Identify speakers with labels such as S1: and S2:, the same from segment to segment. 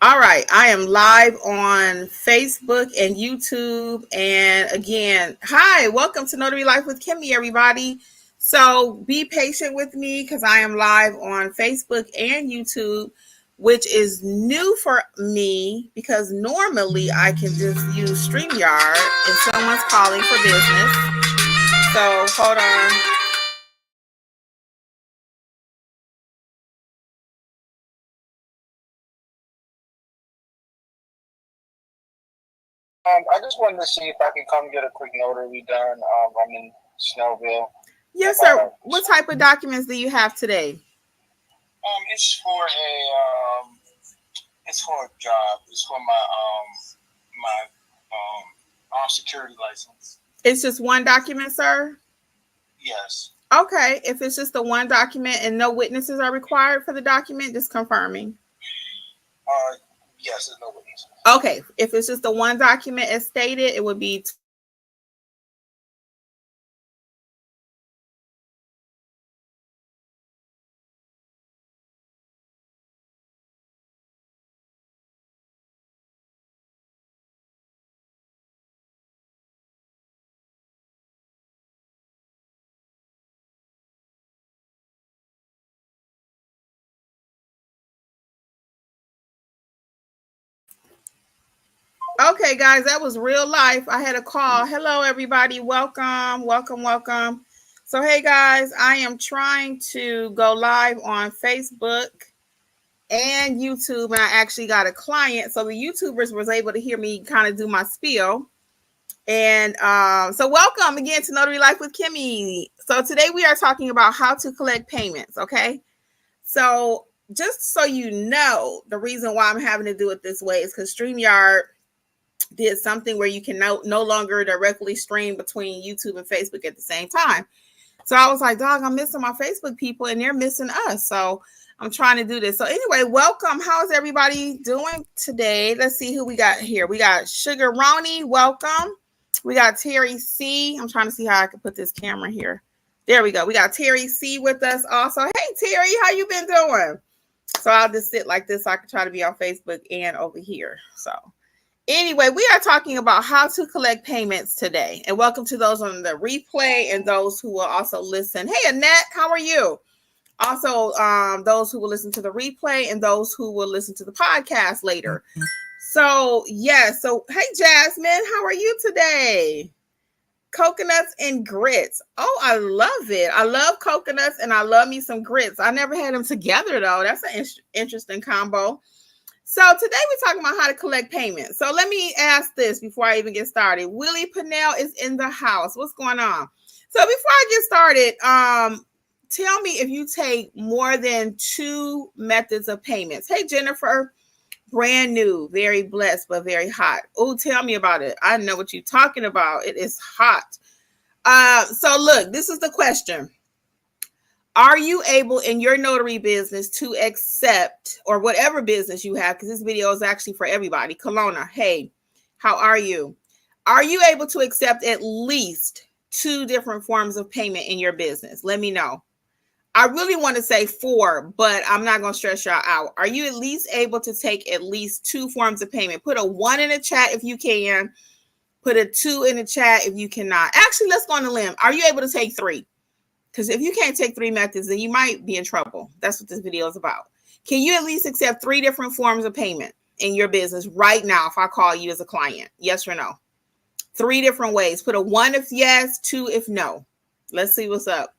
S1: All right, I am live on Facebook and YouTube. And again, hi, welcome to Notary Life with Kimmy, everybody. So be patient with me because I am live on Facebook and YouTube, which is new for me because normally I can just use StreamYard and someone's calling for business. So hold on.
S2: I just wanted to see if I can come get a quick notary done. I'm in Snellville.
S1: Yes, sir. What type of documents do you have today?
S2: It's for a job. It's for my security license.
S1: It's just one document, sir?
S2: Yes.
S1: Okay, if it's just the one document and no witnesses are required for the document, just confirming.
S2: Yes, there's no witnesses.
S1: Okay, if it's just the one document as stated, it would be okay, guys, that was real life. I had a call. Hello, everybody. Welcome, welcome, welcome. So, hey, guys, I am trying to go live on Facebook and YouTube, and I actually got a client. So the YouTubers was able to hear me kind of do my spiel. And so welcome again to Notary Life with Kimmy. So today we are talking about how to collect payments, okay? So just so you know, the reason why I'm having to do it this way is because StreamYard did something where you can no longer directly stream between YouTube and Facebook at the same time. So I was like, dog, I'm missing my Facebook people and they're missing us. So I'm trying to do this. So anyway, welcome. How is everybody doing today? Let's see who we got here. We got Sugar Ronnie. Welcome. We got Terry C. I'm trying to see how I can put this camera here. There we go. We got Terry C with us also. Hey, Terry, how you been doing? So I'll just sit like this so I can try to be on Facebook and over here. So anyway, we are talking about how to collect payments today. And welcome to those on the replay and those who will also listen. Hey, Annette, how are you? Also, those who will listen to the replay and those who will listen to the podcast later. So, yeah. So, hey, Jasmine, how are you today? Coconuts and grits. Oh, I love it. I love coconuts and I love me some grits. I never had them together, though. That's an interesting combo. So today we're talking about how to collect payments. So let me ask this before I even get started. Willie Pinnell is in the house. What's going on? So before I get started, tell me if you take more than 2 methods of payments. Hey, Jennifer, brand new, very blessed, but very hot. Oh, tell me about it. I know what you're talking about. It is hot. So look, this is the question. Are you able in your notary business to accept, or whatever business you have, because this video is actually for everybody. Kelowna, hey, how are you? Are you able to accept at least 2 different forms of payment in your business? Let me know. I really want to say 4, but I'm not going to stress y'all out. Are you at least able to take at least 2 forms of payment? Put a 1 in the chat if you can. Put a 2 in the chat if you cannot. Actually, let's go on the limb. Are you able to take 3? Because if you can't take 3 methods, then you might be in trouble. That's what this video is about. Can you at least accept 3 different forms of payment in your business right now if I call you as a client? Yes or no? 3 different ways. Put a 1 if yes, 2 if no. Let's see what's up.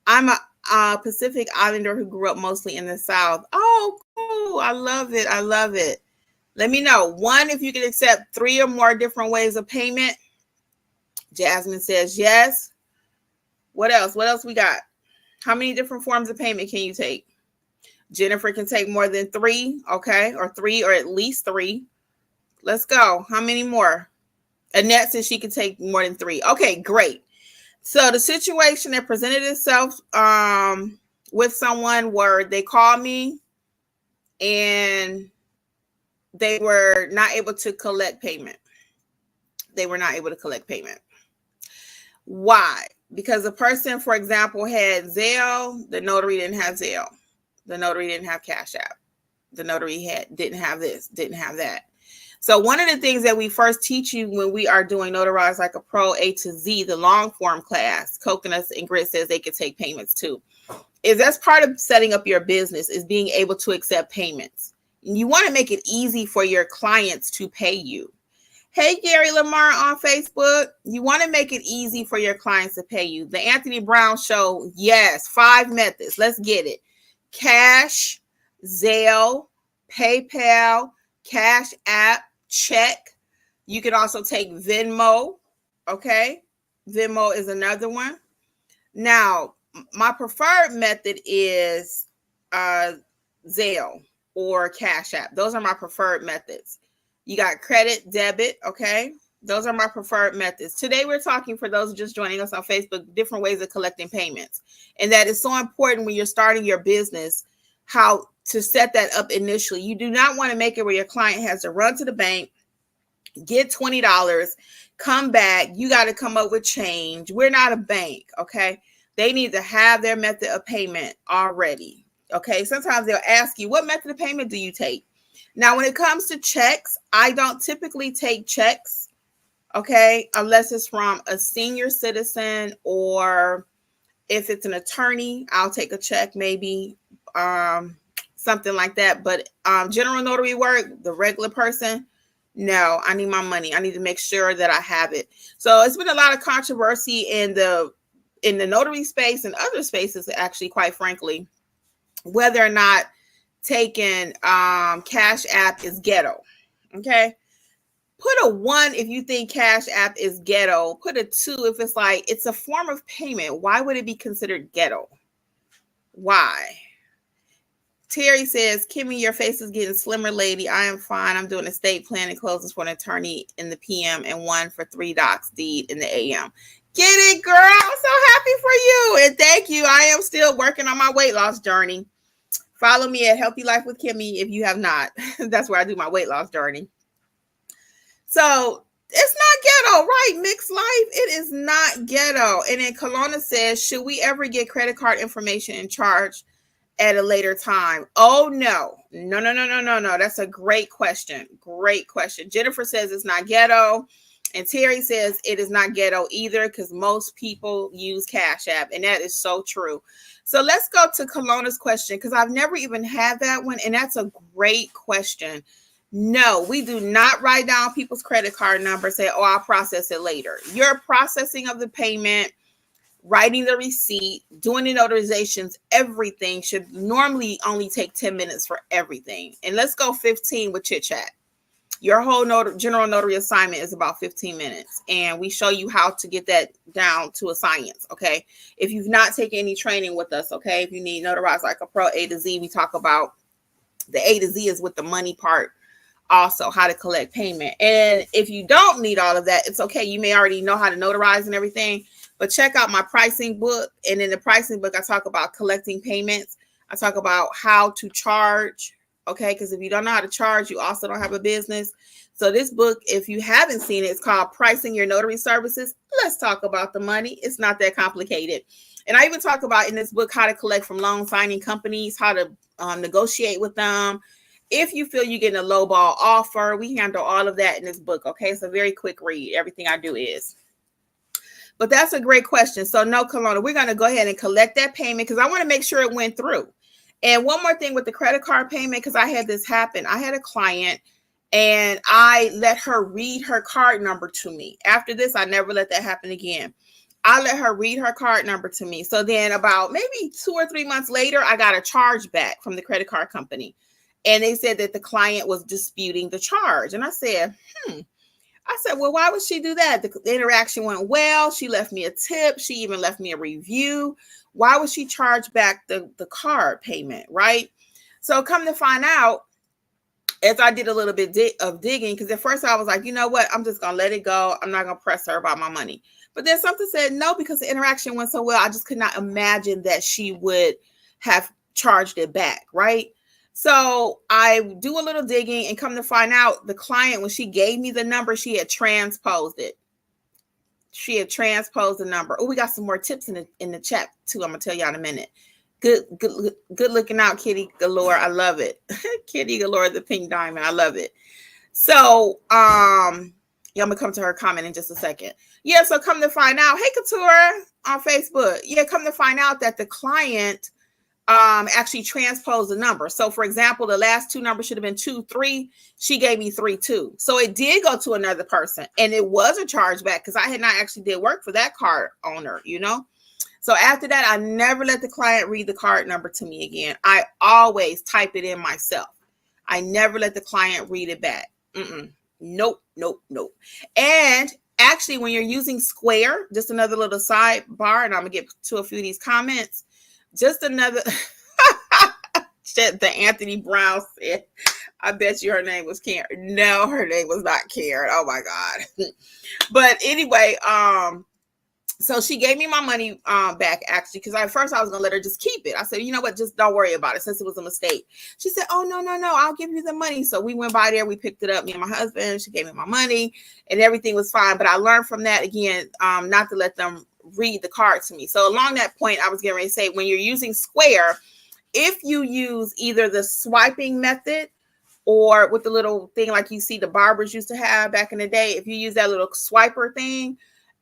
S1: I'm a Pacific Islander who grew up mostly in the South. Oh, cool. I love it. I love it. Let me know. 1, if you can accept 3 or more different ways of payment. Jasmine says yes. What else? What else we got? How many different forms of payment can you take? Jennifer can take more than 3, okay? Or 3, or at least 3. Let's go. How many more? Annette says she can take more than 3. Okay, great. So the situation that presented itself with someone where they called me and they were not able to collect payment. They were not able to collect payment. Why? Because the person, for example, had Zelle. The notary didn't have Zelle. The notary didn't have Cash App. The notary didn't have this, didn't have that. So one of the things that we first teach you when we are doing Notarize Like a Pro A to Z, the long form class, Coconuts and Grit says they can take payments too, is that's part of setting up your business, is being able to accept payments. You want to make it easy for your clients to pay you. Hey, Gary Lamar on Facebook. You want to make it easy for your clients to pay you. The Anthony Brown Show, yes, 5 methods. Let's get it. Cash, Zelle, PayPal, Cash App, check. You can also take Venmo. Okay. Venmo is another one. Now, my preferred method is Zelle or Cash App. Those are my preferred methods. You got credit, debit. Okay. Those are my preferred methods. Today, we're talking, for those just joining us on Facebook, different ways of collecting payments. And that is so important when you're starting your business, how to set that up initially. You do not want to make it where your client has to run to the bank, get $20, come back. You got to come up with change. We're not a bank. Okay. They need to have their method of payment already. Okay. Sometimes they'll ask you, what method of payment do you take? Now, when it comes to checks, I don't typically take checks. Okay. Unless it's from a senior citizen, or if it's an attorney, I'll take a check, maybe something like that. But general notary work, the regular person, no, I need my money. I need to make sure that I have it. So it's been a lot of controversy in the notary space and other spaces, actually, quite frankly, whether or not taking Cash App is ghetto. Okay. Put a 1 if you think Cash App is ghetto. Put a 2 if it's like it's a form of payment. Why would it be considered ghetto? Why? Terry says, Kimmy, your face is getting slimmer, lady. I am fine. I'm doing estate planning closings for an attorney in the PM and 1 for 3 docs deed in the AM. Get it, girl. I'm so happy for you. And thank you. I am still working on my weight loss journey. Follow me at Healthy Life with Kimmy if you have not. That's where I do my weight loss journey. So it's not ghetto, right? Mixed life. It is not ghetto. And then Kelowna says, should we ever get credit card information and charge at a later time? Oh, no. No. That's a great question. Great question. Jennifer says it's not ghetto. And Terry says it is not ghetto either, because most people use Cash App. And that is so true. So let's go to Kelowna's question, because I've never even had that one. And that's a great question. No, we do not write down people's credit card number, say, oh, I'll process it later. Your processing of the payment, writing the receipt, doing the notarizations, everything should normally only take 10 minutes for everything. And let's go 15 with chit chat. Your whole general notary assignment is about 15 minutes. And we show you how to get that down to a science. Okay. If you've not taken any training with us, okay, if you need Notarize Like a Pro A to Z, we talk about the A to Z is with the money part. Also, how to collect payment. And if you don't need all of that, it's okay. You may already know how to notarize and everything, but check out my pricing book. And in the pricing book, I talk about collecting payments. I talk about how to charge. Okay. Because if you don't know how to charge, you also don't have a business. So this book, if you haven't seen it, it's called Pricing Your Notary Services. Let's talk about the money. It's not that complicated. And I even talk about in this book how to collect from loan signing companies, how to negotiate with them. If you feel you're getting a lowball offer, we handle all of that in this book. Okay. It's a very quick read. Everything I do is. But that's a great question. So no, Kelowna, we're going to go ahead and collect that payment because I want to make sure it went through. And one more thing with the credit card payment, because I had this happen. I had a client and I let her read her card number to me. After this, I never let that happen again. I let her read her card number to me. So then about maybe 2 or 3 months later, I got a charge back from the credit card company. And they said that the client was disputing the charge. And I said, well, why would she do that? The interaction went well. She left me a tip. She even left me a review. Why would she charge back the card payment, right? So come to find out, as I did a little bit of digging, because at first I was like, you know what? I'm just going to let it go. I'm not going to press her about my money. But then something said no, because the interaction went so well. I just could not imagine that she would have charged it back, right? So I do a little digging and come to find out the client, when she gave me the number, she had transposed it. She had transposed the number. Oh, we got some more tips in the chat too. I'm going to tell y'all in a minute. Good looking out, Kitty Galore. I love it. Kitty Galore, the pink diamond. I love it. So, yeah, I'm gonna come to her comment in just a second. Yeah, so come to find out, hey Couture on Facebook. Yeah, come to find out that the client actually transposed the number. So for example, the last two numbers should have been 2-3. She gave me 3-2. So it did go to another person, and it was a chargeback because I had not actually did work for that card owner, you know. So after that, I never let the client read the card number to me again. I always type it in myself. I never let the client read it back. Nope. And actually, when you're using Square, just another little sidebar, and I'm gonna get to a few of these comments. Just another shit that Anthony Brown said. I bet you her name was Karen. No, her name was not Karen. Oh my God. But anyway, so she gave me my money back, actually, because at first I was going to let her just keep it. I said, you know what, just don't worry about it since it was a mistake. She said, oh, no, I'll give you the money. So we went by there. We picked it up, me and my husband. She gave me my money and everything was fine. But I learned from that, again, not to let them read the card to me. So along that point, I was getting ready to say, when you're using Square, if you use either the swiping method or with the little thing like you see the barbers used to have back in the day, if you use that little swiper thing,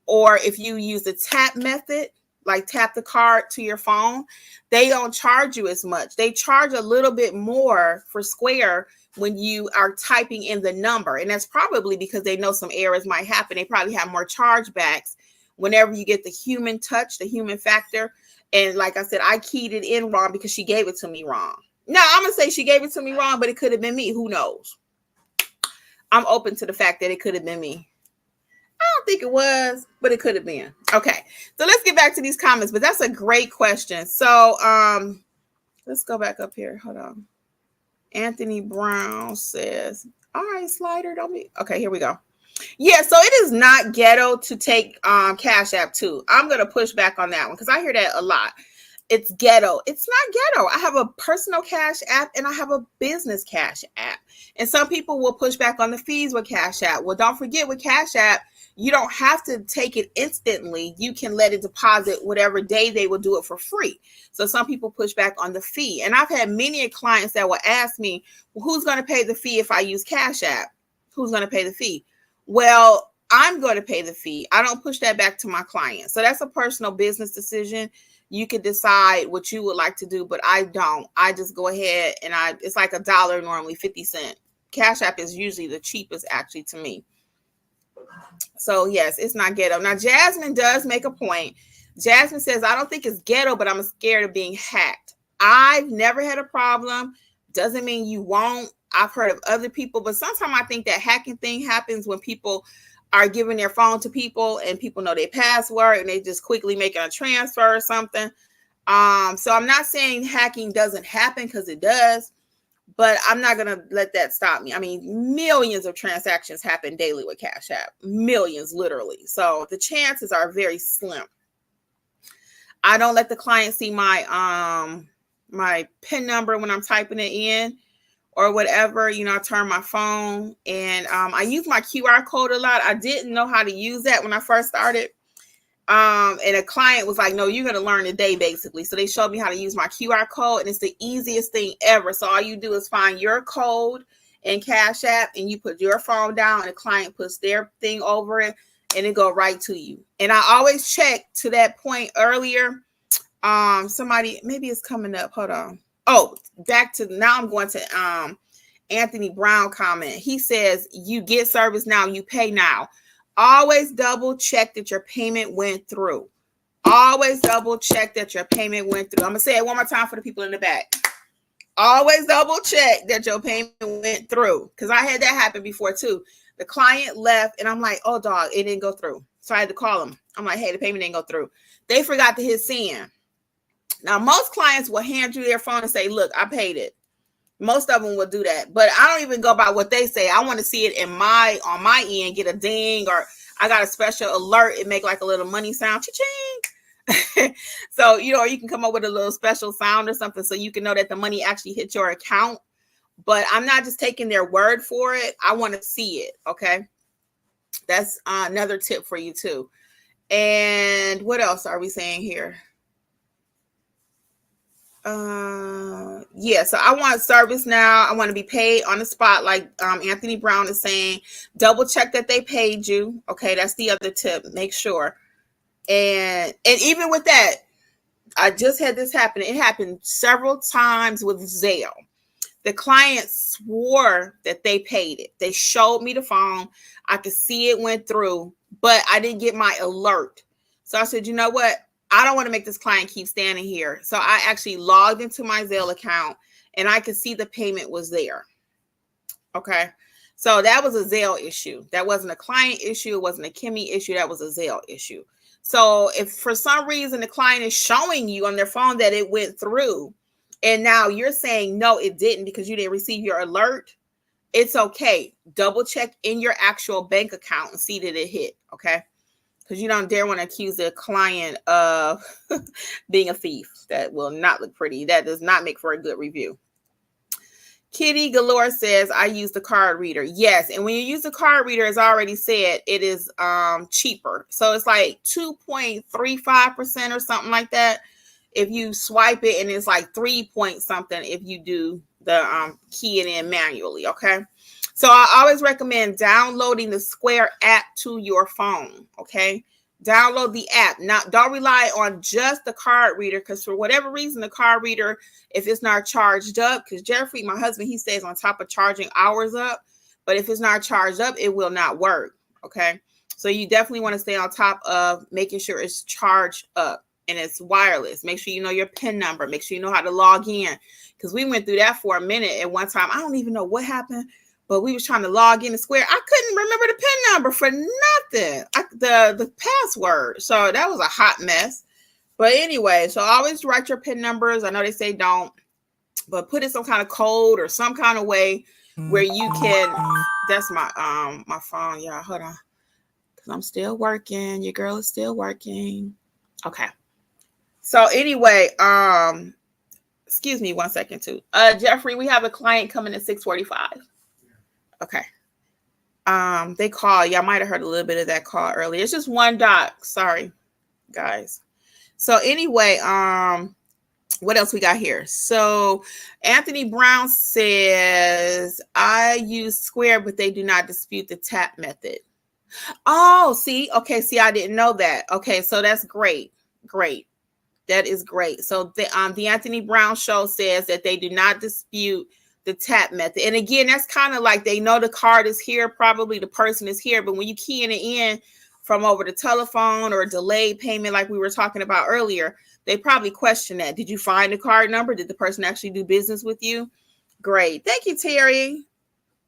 S1: or if you use the tap method, like tap the card to your phone, they don't charge you as much. They charge a little bit more for Square when you are typing in the number. And that's probably because they know some errors might happen. They probably have more chargebacks whenever you get the human touch, the human factor. And like I said, I keyed it in wrong because she gave it to me wrong. Now, I'm going to say she gave it to me wrong, but it could have been me. Who knows? I'm open to the fact that it could have been me. I don't think it was, but it could have been. Okay, so let's get back to these comments, but that's a great question. So let's go back up here. Hold on. Anthony Brown says, all right, Slider, don't be. Okay, here we go. Yeah, so it is not ghetto to take Cash App too. I'm going to push back on that one because I hear that a lot. It's ghetto. It's not ghetto. I have a personal Cash App and I have a business Cash App. And some people will push back on the fees with Cash App. Well, don't forget with Cash App, you don't have to take it instantly. You can let it deposit whatever day they will do it for free. So some people push back on the fee. And I've had many clients that will ask me, well, who's going to pay the fee if I use Cash App? Who's going to pay the fee? Well, I'm going to pay the fee. I don't push that back to my client. So that's a personal business decision. You can decide what you would like to do, but I don't. I just go ahead and it's like $1 normally, 50 cents. Cash App is usually the cheapest actually to me. So yes, it's not ghetto. Now, Jasmine does make a point. Jasmine says, I don't think it's ghetto, but I'm scared of being hacked. I've never had a problem. Doesn't mean you won't. I've heard of other people, but sometimes I think that hacking thing happens when people are giving their phone to people and people know their password and they just quickly making a transfer or something. So I'm not saying hacking doesn't happen, because it does, but I'm not going to let that stop me. I mean, millions of transactions happen daily with Cash App, millions, literally. So the chances are very slim. I don't let the client see my my PIN number when I'm typing it in or whatever. You know, I turn my phone and I use my QR code a lot. I didn't know how to use that when I first started. And a client was like, no, you're going to learn today, basically. So they showed me how to use my QR code, and it's the easiest thing ever. So all you do is find your code in Cash App and you put your phone down and the client puts their thing over it and it go right to you. And I always check to that point earlier. Somebody, maybe it's coming up. Hold on. Oh, back to now I'm going to Anthony Brown comment. He says, you get service now, you pay now. Always double check that your payment went through. Always double check that your payment went through. I'm going to say it one more time for the people in the back. Always double check that your payment went through. Because I had that happen before too. The client left and I'm like, oh dog, it didn't go through. So I had to call them. I'm like, hey, the payment didn't go through. They forgot to hit send. Now, most clients will hand you their phone and say, look, I paid it. Most of them will do that, but I don't even go by what they say. I want to see it on my end, get a ding, or I got a special alert. It make like a little money sound, cha-ching. So, you know, you can come up with a little special sound or something so you can know that the money actually hit your account. But I'm not just taking their word for it. I want to see it. Okay. That's another tip for you too. And what else are we saying here? Yeah, so I want service now. I want to be paid on the spot, like Anthony Brown is saying. Double check that they paid you. Okay, that's the other tip. Make sure. And even with that, I just had this happen. It happened several times with Zelle. The client swore that they paid it. They showed me the phone. I could see it went through, but I didn't get my alert. So I said, you know what? I don't want to make this client keep standing here. So I actually logged into my Zelle account and I could see the payment was there. Okay. So that was a Zelle issue. That wasn't a client issue. It wasn't a Kimmy issue. That was a Zelle issue. So if for some reason the client is showing you on their phone that it went through, and now you're saying, no, it didn't because you didn't receive your alert, it's okay. Double check in your actual bank account and see that it hit. Okay. Because you don't dare want to accuse the client of being a thief. That will not look pretty. That does not make for a good review. Kitty Galore says, I use the card reader. Yes. And when you use the card reader, as I already said, it is cheaper. So it's like 2.35% or something like that. If you swipe it, and it's like 3 point something if you do the key it in manually. Okay. So I always recommend downloading the Square app to your phone. Okay. Download the app. Don't rely on just the card reader, because for whatever reason, the card reader, if it's not charged up, because Jeffrey, my husband, he stays on top of charging ours up, but if it's not charged up, it will not work. Okay. So you definitely want to stay on top of making sure it's charged up and it's wireless. Make sure you know your PIN number. Make sure you know how to log in, because we went through that for a minute at one time. I don't even know what happened, but we was trying to log in to Square. I couldn't remember the PIN number for nothing. The password. So that was a hot mess. But anyway, so always write your PIN numbers. I know they say don't, but put in some kind of code or some kind of way where you can. That's my phone. Yeah, hold on, because I'm still working. Your girl is still working. Okay. So anyway, excuse me 1 second too. Jeffrey, we have a client coming at 6:45. Okay. They call. Y'all might have heard a little bit of that call earlier. It's just one doc. Sorry, guys. So anyway, what else we got here? So Anthony Brown says, I use Square, but they do not dispute the tap method. Oh, see, okay, see, I didn't know that. Okay, so that's great. Great. That is great. So the Anthony Brown show says that they do not dispute the tap method. And again, that's kind of like they know the card is here, probably the person is here, but when you keying it in from over the telephone or delayed payment like we were talking about earlier, they probably question that. Did you find the card number? Did the person actually do business with you? Great. Thank you, Terry.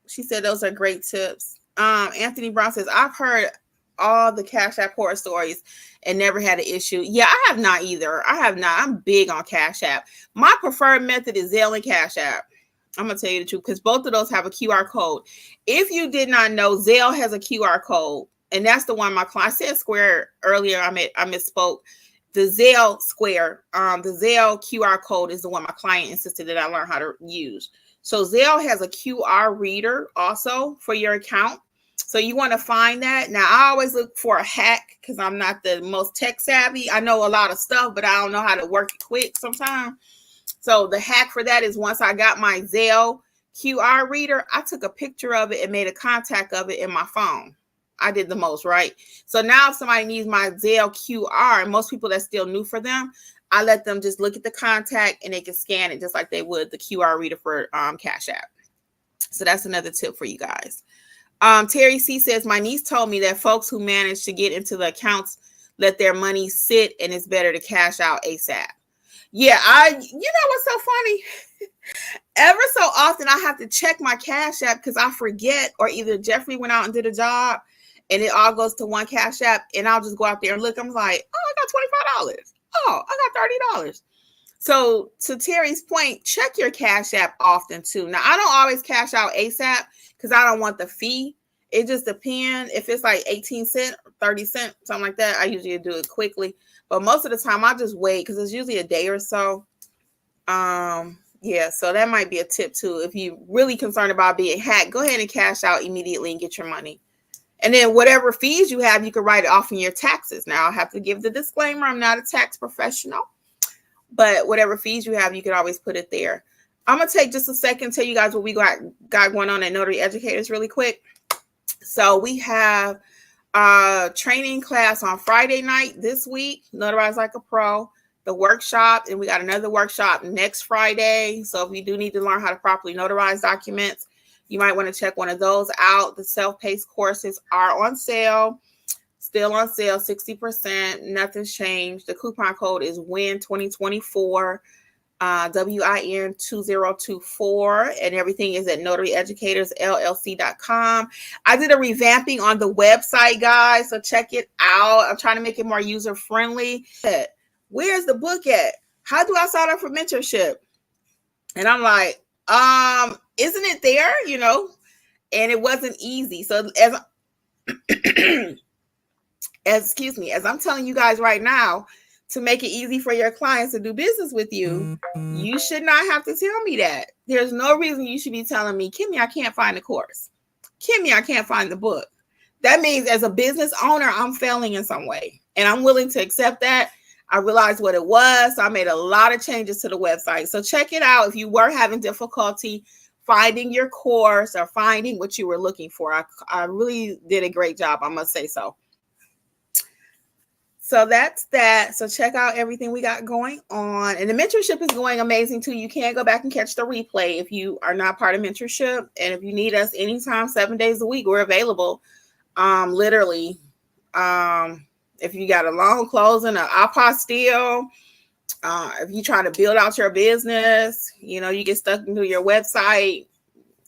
S1: She said those are great tips. Anthony Brown says, I've heard all the Cash App horror stories and never had an issue. Yeah, I have not either. I have not. I'm big on Cash App. My preferred method is Zelle and Cash App. I'm going to tell you the truth, because both of those have a QR code. If you did not know, Zelle has a QR code, and that's the one my client, I said Square earlier. I misspoke. The Zelle Square, the Zelle QR code is the one my client insisted that I learn how to use. So Zelle has a QR reader also for your account. So you want to find that. Now, I always look for a hack because I'm not the most tech savvy. I know a lot of stuff, but I don't know how to work it quick sometimes. So the hack for that is, once I got my Zelle QR reader, I took a picture of it and made a contact of it in my phone. I did the most, right? So now if somebody needs my Zelle QR, and most people that's still new for them, I let them just look at the contact and they can scan it just like they would the QR reader for Cash App. So that's another tip for you guys. Terry C says, my niece told me that folks who manage to get into the accounts let their money sit, and it's better to cash out ASAP. Yeah, you know what's so funny? Ever so often I have to check my Cash App because I forget, or either Jeffrey went out and did a job and it all goes to one Cash App, and I'll just go out there and look. I'm like, oh, I got $25. Oh, I got $30. So to Terry's point, check your Cash App often too. Now, I don't always cash out ASAP because I don't want the fee. It just depends. If it's like 18 cents, 30 cents, something like that, I usually do it quickly. But most of the time, I just wait because it's usually a day or so. Yeah, so that might be a tip too. If you're really concerned about being hacked, go ahead and cash out immediately and get your money. And then whatever fees you have, you can write it off in your taxes. Now, I have to give the disclaimer, I'm not a tax professional. but whatever fees you have, you can always put it there. I'm going to take just a second to tell you guys what we got going on at Notary Educators really quick. So we have a training class on Friday night this week, Notarize Like a Pro, the workshop, and we got another workshop next Friday. So if you do need to learn how to properly notarize documents, you might want to check one of those out. The self-paced courses are on sale. Still on sale, 60%. Nothing's changed. The coupon code is WIN2024, WIN2024, and everything is at notaryeducatorsllc.com. I did a revamping on the website, guys, so check it out. I'm trying to make it more user-friendly. Where's the book at? How do I sign up for mentorship? And I'm like, isn't it there? You know, and it wasn't easy. So as I'm telling you guys right now, to make it easy for your clients to do business with you, you should not have to tell me that. There's no reason you should be telling me, Kimmy, I can't find the course. Kimmy, I can't find the book. That means as a business owner, I'm failing in some way, and I'm willing to accept that. I realized what it was. So I made a lot of changes to the website. So check it out if you were having difficulty finding your course or finding what you were looking for. I really did a great job, I must say so. So that's that. So check out everything we got going on. And the mentorship is going amazing too. You can go back and catch the replay if you are not part of mentorship. And if you need us anytime, 7 days a week, we're available. Literally. If you got a long closing, an apostille, if you try to build out your business, you know, you get stuck into your website,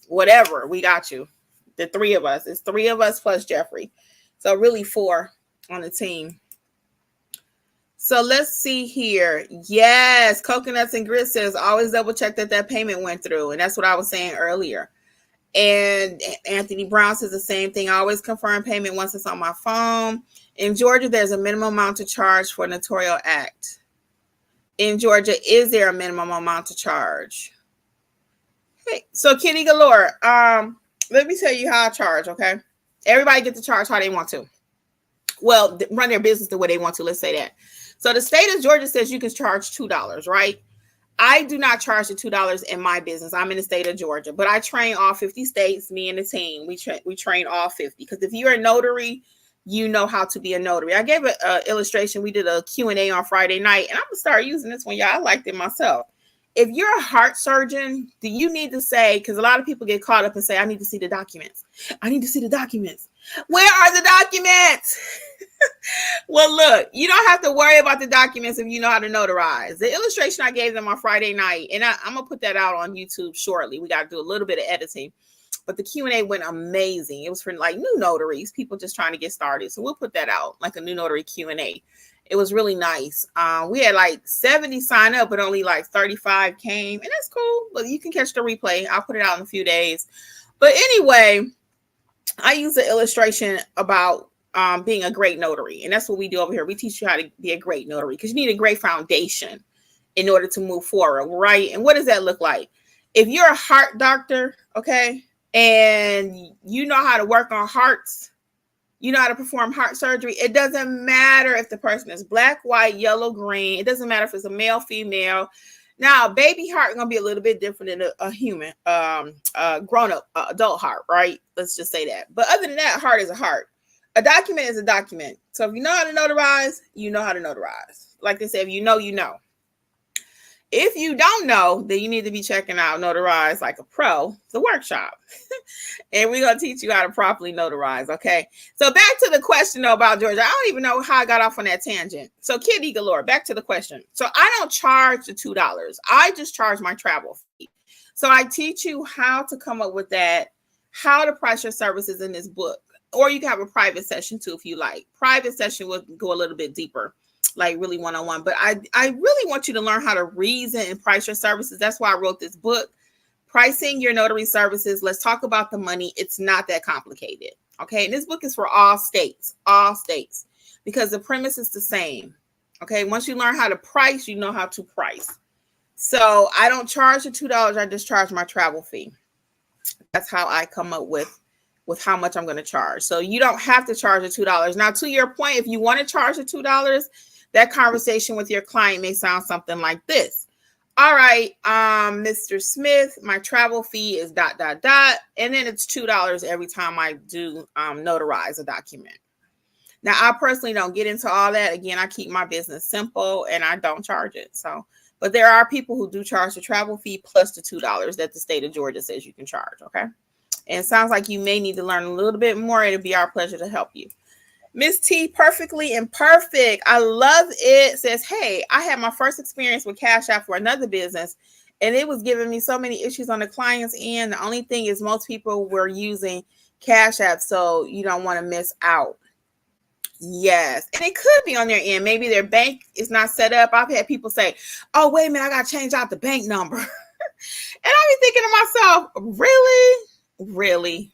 S1: whatever, we got you. The three of us. It's 3 of us plus Jeffrey. So really 4 on the team. So let's see here. Yes, Coconuts and Grit says always double check that payment went through. And that's what I was saying earlier. And Anthony Brown says the same thing. I always confirm payment once it's on my phone. In Georgia, there's a minimum amount to charge for a notarial act. In Georgia, is there a minimum amount to charge? Hey, so Kitty Galore, let me tell you how I charge, okay? Everybody get to charge how they want to. Well, run their business the way they want to, let's say that. So the state of Georgia says you can charge $2, right? I do not charge the $2 in my business. I'm in the state of Georgia, but I train all 50 states, me and the team. We train all 50. Because if you're a notary, you know how to be a notary. I gave an illustration. We did a Q&A on Friday night, and I'm going to start using this one, y'all. I liked it myself. If you're a heart surgeon, do you need to say, because a lot of people get caught up and say, I need to see the documents. I need to see the documents. Where are the documents? Well, look, you don't have to worry about the documents if you know how to notarize. The illustration I gave them on Friday night, and I'm going to put that out on YouTube shortly. We got to do a little bit of editing. But the Q&A went amazing. It was for like new notaries, people just trying to get started. So we'll put that out, like a new notary Q&A. It was really nice. We had like 70 sign up, but only like 35 came. And that's cool. But you can catch the replay. I'll put it out in a few days. But anyway, I use an illustration about being a great notary. And that's what we do over here. We teach you how to be a great notary because you need a great foundation in order to move forward, right? And what does that look like? If you're a heart doctor, okay, and you know how to work on hearts, you know how to perform heart surgery, it doesn't matter if the person is black, white, yellow, green. It doesn't matter if it's a male, female. Now, a baby heart is going to be a little bit different than a human, grown-up, adult heart, right? Let's just say that. But other than that, heart is a heart. A document is a document. So if you know how to notarize, you know how to notarize. Like they say, if you know, you know. If you don't know, then you need to be checking out Notarize Like a Pro, the workshop. And we're going to teach you how to properly notarize, okay? So back to the question, though, about Georgia. I don't even know how I got off on that tangent. So Kitty Galore, back to the question. So I don't charge the $2. I just charge my travel fee. So I teach you how to come up with that, how to price your services in this book. Or you can have a private session, too, if you like. Private session will go a little bit deeper, like really one-on-one. But I really want you to learn how to reason and price your services. That's why I wrote this book, Pricing Your Notary Services. Let's talk about the money. It's not that complicated. Okay. And this book is for all states, because the premise is the same. Okay. Once you learn how to price, you know how to price. So I don't charge the $2. I just charge my travel fee. That's how I come up with how much I'm going to charge. So you don't have to charge the $2. Now, to your point, if you want to charge the $2, that conversation with your client may sound something like this. All right, Mr. Smith, my travel fee is ... And then it's $2 every time I do notarize a document. Now, I personally don't get into all that. Again, I keep my business simple and I don't charge it. So, but there are people who do charge the travel fee plus the $2 that the state of Georgia says you can charge. Okay. And it sounds like you may need to learn a little bit more. It'll be our pleasure to help you. Miss T, perfectly imperfect. I love it. Says, hey, I had my first experience with Cash App for another business, and it was giving me so many issues on the client's end. The only thing is most people were using Cash App, so you don't want to miss out. Yes, and it could be on their end. Maybe their bank is not set up. I've had people say, oh, wait a minute, I got to change out the bank number. And I be thinking to myself, really,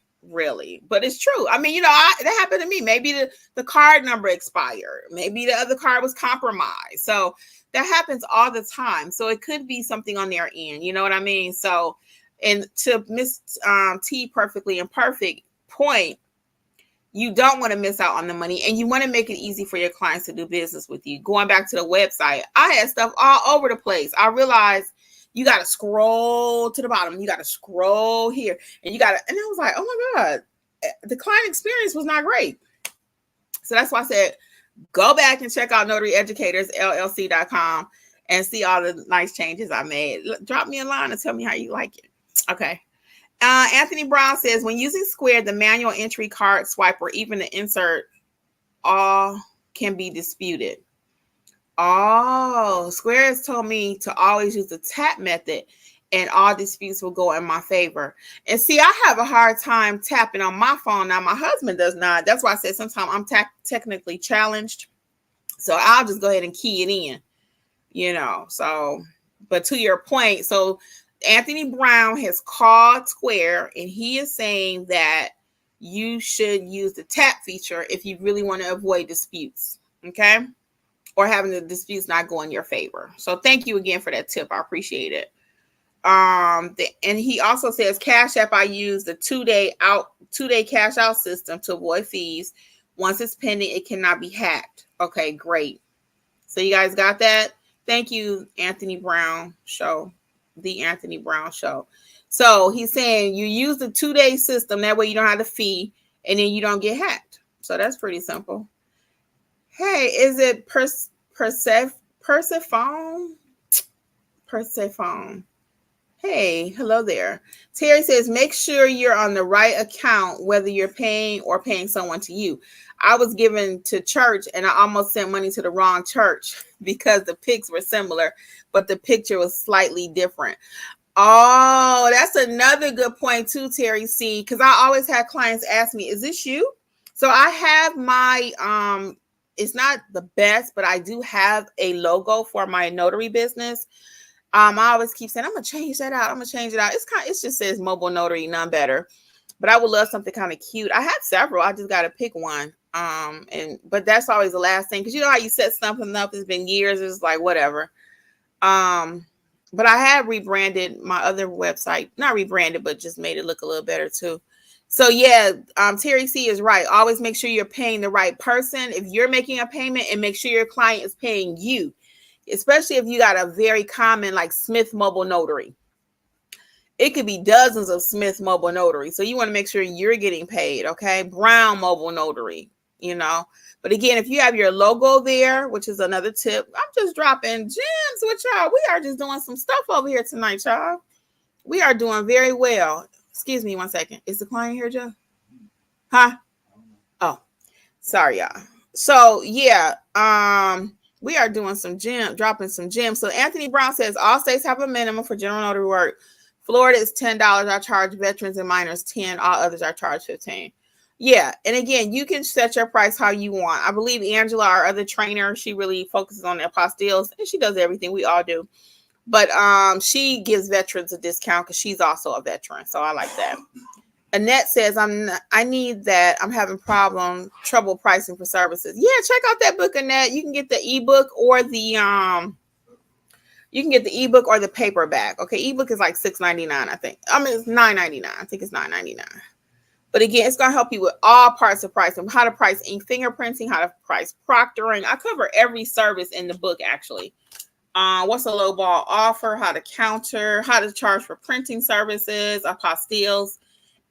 S1: but it's true. I mean, that happened to me. Maybe the card number expired. Maybe the other card was compromised. So that happens all the time. So it could be something on their end. You know what I mean? So, and to Miss T, perfectly imperfect point, you don't want to miss out on the money, and you want to make it easy for your clients to do business with you. Going back to the website, I had stuff all over the place. I realized you got to scroll to the bottom. You got to scroll here. And I was like, oh my God, the client experience was not great. So that's why I said, go back and check out notaryeducatorsllc.com and see all the nice changes I made. Drop me a line and tell me how you like it. Okay. Anthony Brown says, when using Square, the manual entry, card swipe, or even the insert, all can be disputed. Oh, Square has told me to always use the tap method and all disputes will go in my favor. And see, I have a hard time tapping on my phone. Now, my husband does not. That's why I said sometimes I'm technically challenged. So I'll just go ahead and key it in, So, but to your point, so Anthony Brown has called Square and he is saying that you should use the tap feature if you really want to avoid disputes. Okay. Or having the disputes not go in your favor. So thank you again for that tip. I appreciate it. And he also says Cash App, I use the 2-day cash out system to avoid fees. Once it's pending, it cannot be hacked. Okay, great. So you guys got that? Thank you, Anthony Brown Show. The Anthony Brown Show. So he's saying you use the 2-day system. That way you don't have the fee and then you don't get hacked. So that's pretty simple. Hey, is it Persephone? Hey, hello there. Terry says, make sure you're on the right account, whether you're paying or paying someone to you. I was given to church and I almost sent money to the wrong church because the pics were similar, but the picture was slightly different. Oh, that's another good point too, Terry C. Because I always had clients ask me, is this you? So I have my, it's not the best, but I do have a logo for my notary business. I always keep saying, I'm going to change that out. It just says mobile notary, none better. But I would love something kind of cute. I have several. I just got to pick one. But that's always the last thing. Because you know how you set something up? It's been years. It's like, whatever. But I have rebranded my other website. Not rebranded, but just made it look a little better too. So yeah, Terry C is right. Always make sure you're paying the right person. If you're making a payment, and make sure your client is paying you, especially if you got a very common like Smith Mobile Notary. It could be dozens of Smith Mobile Notary. So you want to make sure you're getting paid. Okay. Brown Mobile Notary, But again, if you have your logo there, which is another tip, I'm just dropping gems with y'all. We are just doing some stuff over here tonight, y'all. We are doing very well. Excuse me 1 second. Is the client here, Joe? Huh? Oh, sorry, y'all. So yeah, we are doing dropping some gems. So Anthony Brown says all states have a minimum for general notary work. Florida is $10. I charge veterans and minors $10. All others are charged $15. Yeah, and again, you can set your price how you want. I believe Angela, our other trainer, she really focuses on the apostilles, and she does everything. We all do. But she gives veterans a discount because she's also a veteran. So I like that. Annette says, I need that. I'm having trouble pricing for services. Yeah, check out that book, Annette. You can get the ebook or the paperback. Okay, ebook is like $6.99, I think. I mean, it's $9.99. I think it's $9.99. But again, it's going to help you with all parts of pricing, how to price ink fingerprinting, how to price proctoring. I cover every service in the book, actually. What's a low ball offer, how to counter, how to charge for printing services, apostilles,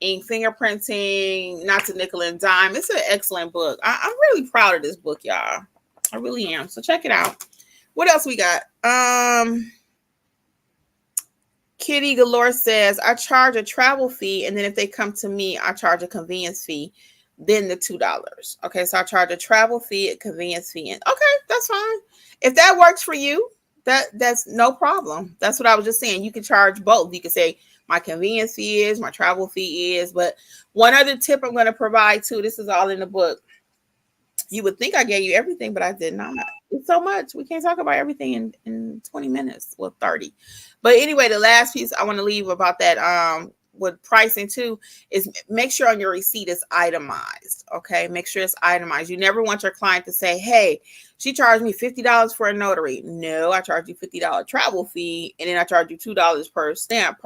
S1: ink fingerprinting, not to nickel and dime. It's an excellent book. I'm really proud of this book, y'all. I really am. So check it out. What else we got? Kitty Galore says, I charge a travel fee, and then if they come to me, I charge a convenience fee, then the $2. Okay, so I charge a travel fee, a convenience fee. And okay, that's fine. If that works for you, that's no problem. That's what I was just saying. You can charge both. You can say my convenience fee is, my travel fee is. But one other tip I'm going to provide too, this is all in the book. You would think I gave you everything, but I did not. It's so much. We can't talk about everything in 20 minutes. Well, 30. But anyway, the last piece I want to leave about that with pricing too is make sure on your receipt is itemized. Okay, make sure it's itemized. You never want your client to say, hey, she charged me $50 for a notary. No, I charge you $50 travel fee, and then I charge you $2 per stamp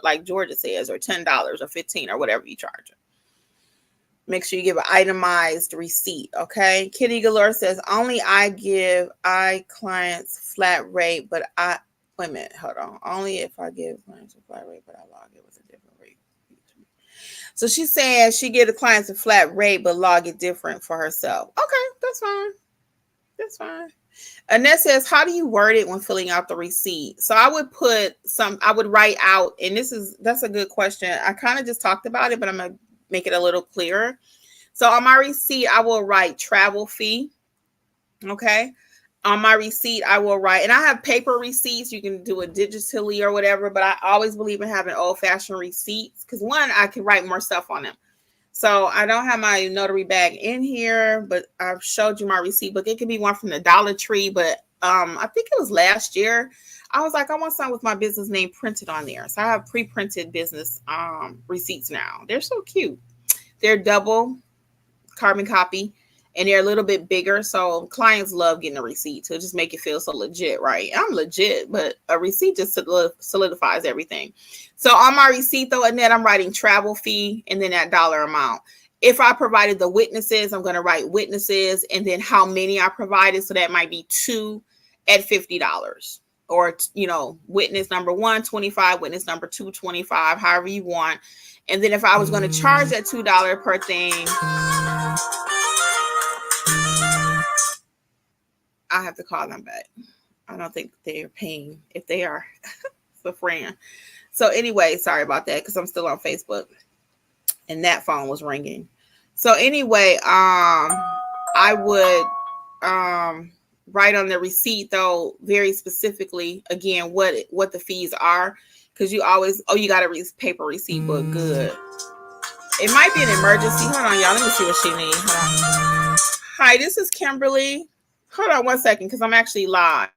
S1: like Georgia says, or $10 or $15 or whatever you charge her. Make sure you give an itemized receipt, okay? Kitty Galore says, only I give clients flat rate, but wait a minute, hold on. Only if I give clients a flat rate, but I log it with a different rate. So she's saying she give the clients a flat rate, but log it different for herself. Okay, that's fine. That's fine. Annette says, how do you word it when filling out the receipt? So I would write out, and that's a good question. I kind of just talked about it, but I'm going to make it a little clearer. So on my receipt, I will write travel fee. Okay. On my receipt, I will write, and I have paper receipts. You can do it digitally or whatever, but I always believe in having old-fashioned receipts because one, I can write more stuff on them. So I don't have my notary bag in here, but I've showed you my receipt book. It could be one from the Dollar Tree, but I think it was last year. I was like, I want something with my business name printed on there. So I have pre-printed business receipts now. They're so cute. They're double carbon copy, and they're a little bit bigger. So clients love getting a receipt to just make it feel so legit, right? I'm legit, but a receipt just solidifies everything. So on my receipt, though, Annette, I'm writing travel fee and then that dollar amount. If I provided the witnesses, I'm going to write witnesses and then how many I provided. So that might be 2 at $50. Or, witness number 1, 25, witness number 2, 25, however you want. And then if I was going to charge that $2 per thing, I have to call them back. I don't think they're paying. If they are, it's a friend. So anyway, sorry about that because I'm still on Facebook and that phone was ringing. So anyway, I would write on the receipt though very specifically again what the fees are, because you always you got a paper receipt book. Good. It might be an emergency. Hold on, y'all. Let me see what she needs. Hold on. Hi, this is Kimberly. Hold on 1 second because I'm actually live.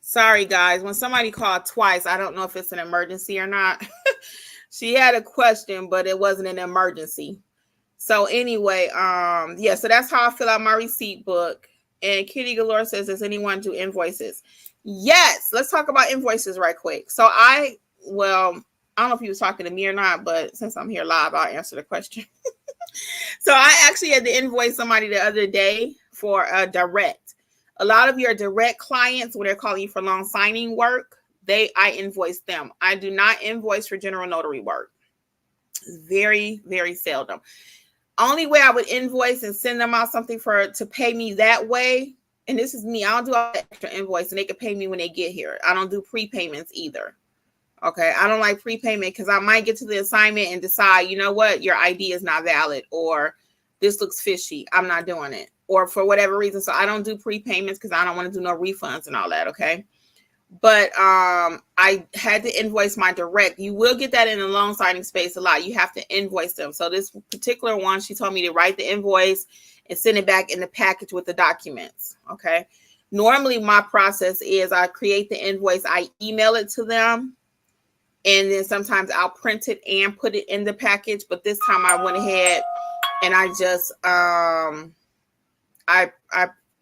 S1: Sorry, guys. When somebody called twice, I don't know if it's an emergency or not. She had a question, but it wasn't an emergency. So anyway, yeah, so that's how I fill out my receipt book. And Kitty Galore says, does anyone do invoices? Yes, let's talk about invoices right quick. So I don't know if he was talking to me or not, but since I'm here live, I'll answer the question. So I actually had to invoice somebody the other day for a direct. A lot of your direct clients, when they're calling you for loan signing work, I invoice them. I do not invoice for general notary work. It's very, very seldom. Only way I would invoice and send them out something to pay me that way, and this is me, I don't do all that extra invoice, and they can pay me when they get here. I don't do prepayments either. Okay, I don't like prepayment because I might get to the assignment and decide, you know what, your ID is not valid, or this looks fishy. I'm not doing it, or for whatever reason. So I don't do prepayments because I don't want to do no refunds and all that. Okay. But I had to invoice my direct. You will get that in the loan signing space a lot. You have to invoice them. So this particular one, she told me to write the invoice and send it back in the package with the documents. Okay. Normally my process is I create the invoice, I email it to them, and then sometimes I'll print it and put it in the package. But this time I went ahead and I just I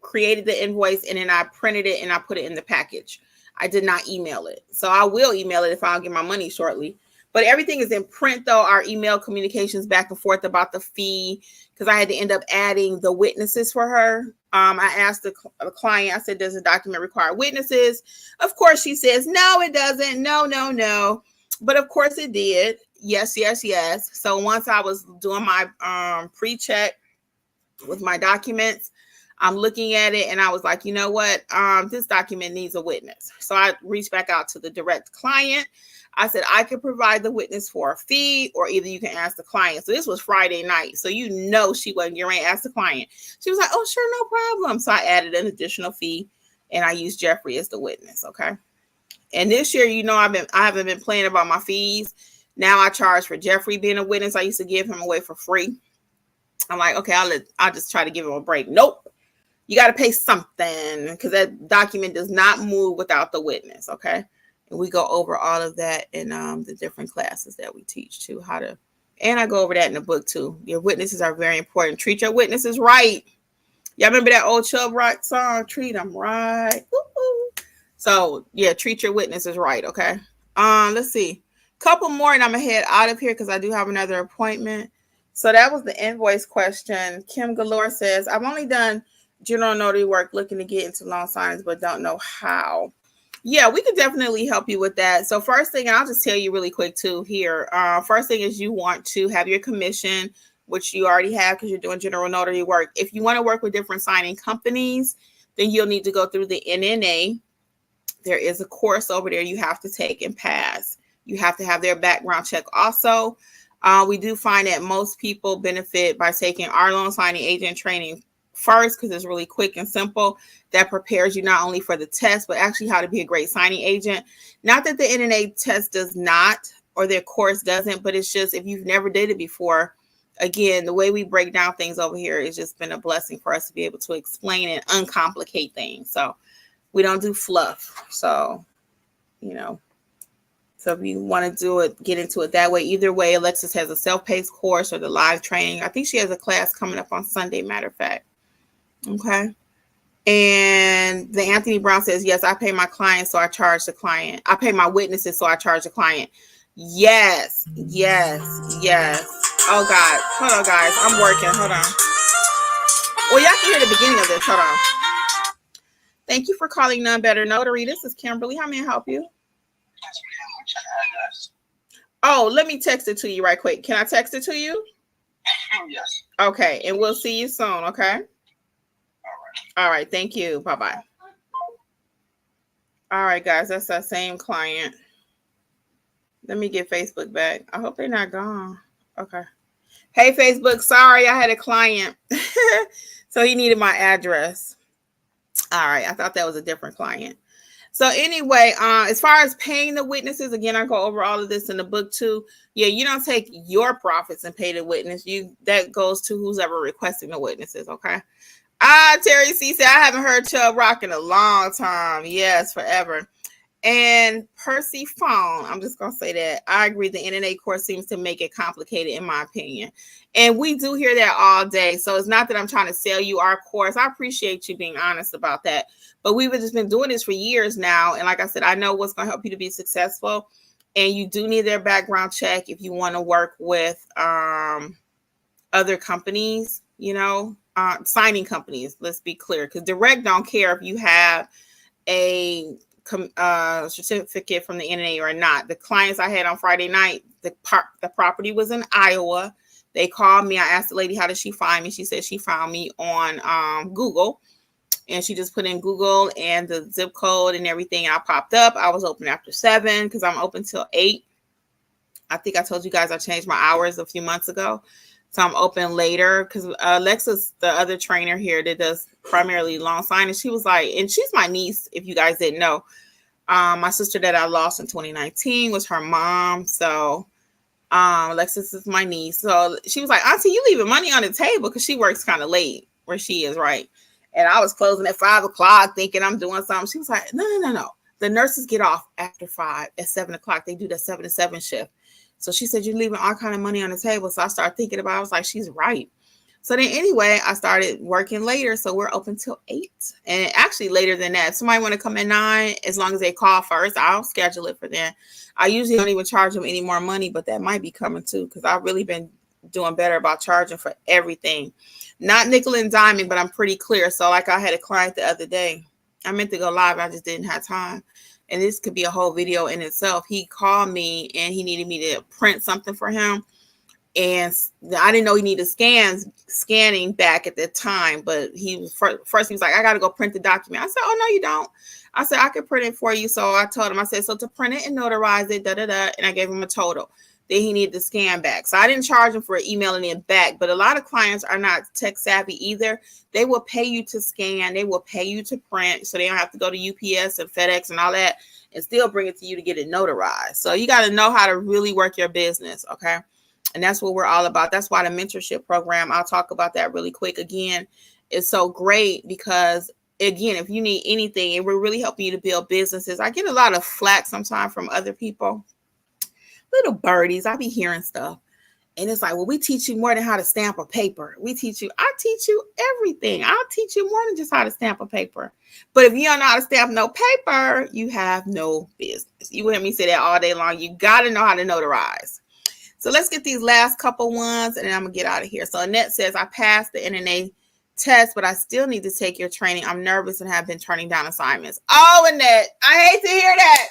S1: created the invoice and then I printed it and I put it in the package. I did not email it. So I will email it if I don't get my money shortly. But everything is in print, though. Our email communications back and forth about the fee, because I had to end up adding the witnesses for her. I asked the client, I said, does the document require witnesses? Of course, she says, no, it doesn't. No. But of course it did. Yes. So once I was doing my pre-check with my documents, I'm looking at it and I was like, you know what? This document needs a witness. So I reached back out to the direct client. I said, I could provide the witness for a fee, or either you can ask the client. So this was Friday night. So she wasn't getting ready to ask the client. She was like, oh, sure, no problem. So I added an additional fee and I used Jeffrey as the witness. Okay. And this year, I haven't been playing about my fees. Now I charge for Jeffrey being a witness. I used to give him away for free. I'm like, okay, I'll just try to give him a break. Nope. You got to pay something, because that document does not move without the witness. Okay. And we go over all of that in the different classes that we teach too, and I go over that in the book too. Your witnesses are very important. Treat your witnesses right. Y'all remember that old Chubb Rock song? Treat them right. Woo-hoo. So yeah, treat your witnesses right. Okay. Let's see. Couple more and I'm gonna head out of here because I do have another appointment. So that was the invoice question. Kim Galore says, I've only done general notary work, looking to get into loan signings, but don't know how. Yeah, we could definitely help you with that. So first thing, and I'll just tell you really quick too here. First thing is you want to have your commission, which you already have because you're doing general notary work. If you want to work with different signing companies, then you'll need to go through the NNA. There is a course over there you have to take and pass. You have to have their background check also. We do find that most people benefit by taking our loan signing agent training first, because it's really quick and simple. That prepares you not only for the test, but actually how to be a great signing agent. Not that the NNA test does not, or their course doesn't, but it's just, if you've never did it before, again, the way we break down things over here has just been a blessing for us to be able to explain and uncomplicate things. So we don't do fluff. So, so if you want to do it, get into it that way. Either way, Alexis has a self-paced course or the live training. I think she has a class coming up on Sunday, matter of fact. Okay. And the Anthony Brown says, yes, I pay my clients, so I charge the client. I pay my witnesses, so I charge the client. Yes. Oh, God. Hold on, guys. I'm working. Hold on. Well, y'all can hear the beginning of this. Hold on. Thank you for calling None Better Notary. This is Kimberly. How may I help you? Oh, let me text it to you right quick. Can I text it to you?
S2: Yes.
S1: Okay. And we'll see you soon. Okay. All right. Thank you. Bye-bye. All right, guys. That's that same client. Let me get Facebook back. I hope they're not gone. Okay. Hey, Facebook. Sorry, I had a client. So he needed my address. All right. I thought that was a different client. So anyway, as far as paying the witnesses, again, I go over all of this in the book too. Yeah, you don't take your profits and pay the witness. That goes to who's ever requesting the witnesses. Okay. Terry C said, I haven't heard Chubb Rock in a long time. Yes, forever. And Percy Phone, I'm just going to say that. I agree. The NNA course seems to make it complicated, in my opinion. And we do hear that all day. So it's not that I'm trying to sell you our course. I appreciate you being honest about that. But we've just been doing this for years now. And like I said, I know what's going to help you to be successful. And you do need their background check if you want to work with other companies, signing companies. Let's be clear, because direct don't care if you have a certificate from the NNA or not. The clients I had on Friday night, the property was in Iowa. They called me. I asked the lady, how did she find me? She said she found me on Google, and she just put in Google and the zip code and everything. And I popped up. I was open after 7 because I'm open till 8. I think I told you guys I changed my hours a few months ago. So I'm open later because Alexis, the other trainer here that does primarily loan signing, she was like, and she's my niece, if you guys didn't know. My sister that I lost in 2019 was her mom. So Alexis is my niece. So she was like, Auntie, you leaving money on the table, because she works kind of late where she is, right? And I was closing at 5 o'clock thinking I'm doing something. She was like, no. The nurses get off after 5 at 7 o'clock. They do the 7 to 7 shift. So she said, you're leaving all kind of money on the table. So I started thinking about it. I was like, she's right. So then anyway, I started working later. So we're open till 8. And actually later than that. If somebody want to come at 9, as long as they call first, I'll schedule it for them. I usually don't even charge them any more money, but that might be coming too, because I've really been doing better about charging for everything. Not nickel and diming, but I'm pretty clear. So like I had a client the other day. I meant to go live. I just didn't have time. And this could be a whole video in itself. He called me and he needed me to print something for him. And I didn't know he needed scanning back at the time, but he was first he was like, I got to go print the document. I said, oh, no, you don't. I said, I can print it for you. So I told him, I said, so to print it and notarize it, and I gave him a total. Then he needed to scan back. So I didn't charge him for emailing it back, but a lot of clients are not tech savvy either. They will pay you to scan. They will pay you to print. So they don't have to go to UPS and FedEx and all that and still bring it to you to get it notarized. So you got to know how to really work your business. Okay. And that's what we're all about. That's why the mentorship program, I'll talk about that really quick again, is so great because, again, if you need anything, it will really help you to build businesses. I get a lot of flack sometimes from other people, little birdies. I be hearing stuff. And it's like, well, we teach you more than how to stamp a paper. I teach you everything. I'll teach you more than just how to stamp a paper. But if you don't know how to stamp no paper, you have no business. You hear me say that all day long. You got to know how to notarize. So let's get these last couple ones and then I'm going to get out of here. So Annette says, I passed the NNA test, but I still need to take your training. I'm nervous and have been turning down assignments. Oh, Annette, I hate to hear that.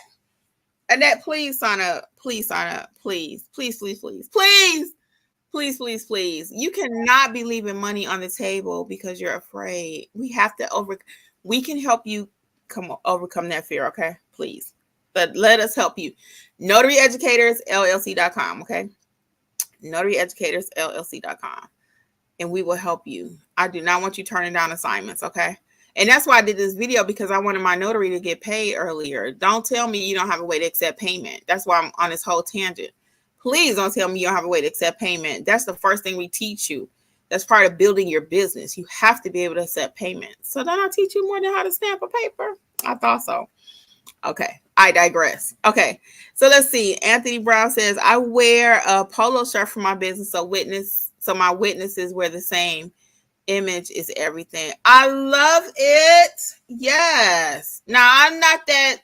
S1: Annette, please sign up. Please sign up. Please, please, please, please, please, please, please, please. You cannot be leaving money on the table because you're afraid. We can help you overcome that fear. Okay, please. But let us help you. NotaryEducatorsLLC.com. Okay. NotaryEducatorsLLC.com. And we will help you. I do not want you turning down assignments. Okay. And that's why I did this video, because I wanted my notary to get paid earlier. Don't tell me you don't have a way to accept payment. That's why I'm on this whole tangent. Please don't tell me you don't have a way to accept payment. That's the first thing we teach you. That's part of building your business. You have to be able to accept payment. So then I'll teach you more than how to stamp a paper. I thought so. Okay. I digress. Okay. So let's see. Anthony Brown says, I wear a polo shirt for my business. So my witnesses wear the same. Image is everything. I love it. Yes. Now, I'm not that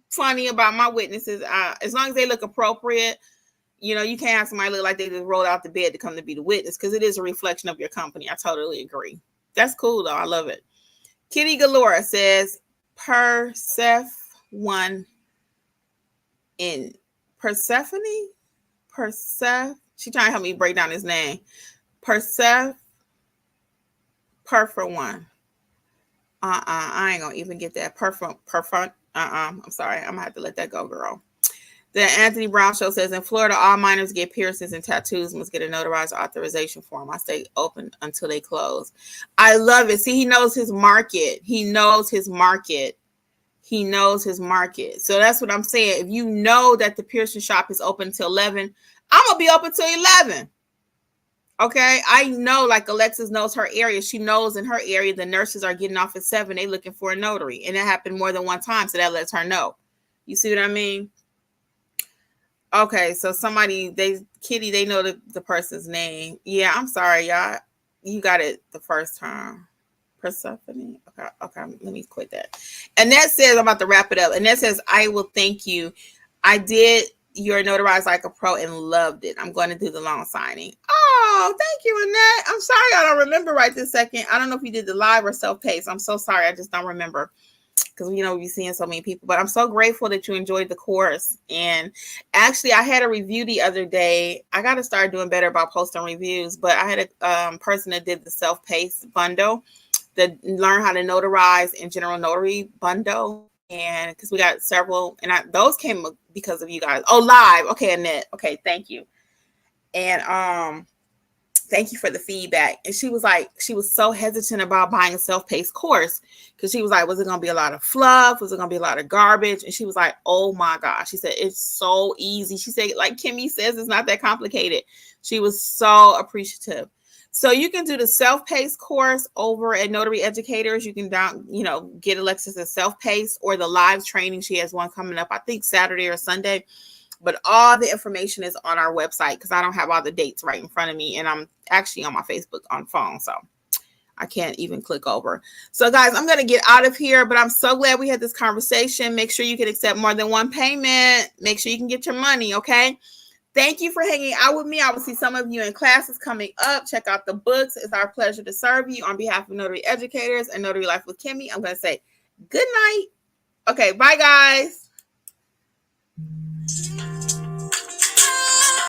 S1: funny about my witnesses. As long as they look appropriate, you can't have somebody look like they just rolled out the bed to come to be the witness, because it is a reflection of your company. I totally agree. That's cool, though. I love it. Kitty Galore says, Persephone in Persephone? She trying to help me break down his name. Perf1. I ain't gonna even get that. Perf. I'm sorry. I'm gonna have to let that go, girl. The Anthony Brown Show says, in Florida, all minors get piercings and tattoos must get a notarized authorization form. I stay open until they close. I love it. See, he knows his market. He knows his market. So that's what I'm saying. If you know that the piercing shop is open till 11, I'm gonna be open till 11. Okay, I know, like Alexis knows her area. She knows in her area the nurses are getting off at 7. They looking for a notary, and it happened more than one time, so that lets her know. You see what I mean? Okay, so Kitty, they know the person's name. Yeah, I'm sorry, y'all. You got it the first time. Persephone. Okay, let me quit that. And that says, I'm about to wrap it up. And that says, I will thank you. I did your Notarize Like a Pro and loved it. I'm going to do the loan signing. Oh, thank you, Annette. I'm sorry I don't remember right this second. I don't know if you did the live or self-paced. I'm so sorry. I just don't remember, because we're seeing so many people. But I'm so grateful that you enjoyed the course. And actually, I had a review the other day. I got to start doing better about posting reviews. But I had a person that did the self-paced bundle, the Learn How to Notarize in General Notary bundle. And because we got several, and those came because of you guys. Oh, live. Okay, Annette. Okay, thank you. And thank you for the feedback. And she was so hesitant about buying a self-paced course, because she was like, was it going to be a lot of fluff? Was it going to be a lot of garbage? And she was like, oh my gosh. She said, it's so easy. She said, like Kimmy says, it's not that complicated. She was so appreciative. So you can do the self-paced course over at Notary Educators. You can get Alexis's self-paced or the live training. She has one coming up, I think Saturday or Sunday. But all the information is on our website because I don't have all the dates right in front of me. And I'm actually on my Facebook on phone. So I can't even click over. So guys, I'm going to get out of here, but I'm so glad we had this conversation. Make sure you can accept more than one payment. Make sure you can get your money. Okay. Thank you for hanging out with me. I will see some of you in classes coming up. Check out the books. It's our pleasure to serve you. On behalf of Notary Educators and Notary Life with Kimmy, I'm going to say good night. Okay. Bye guys.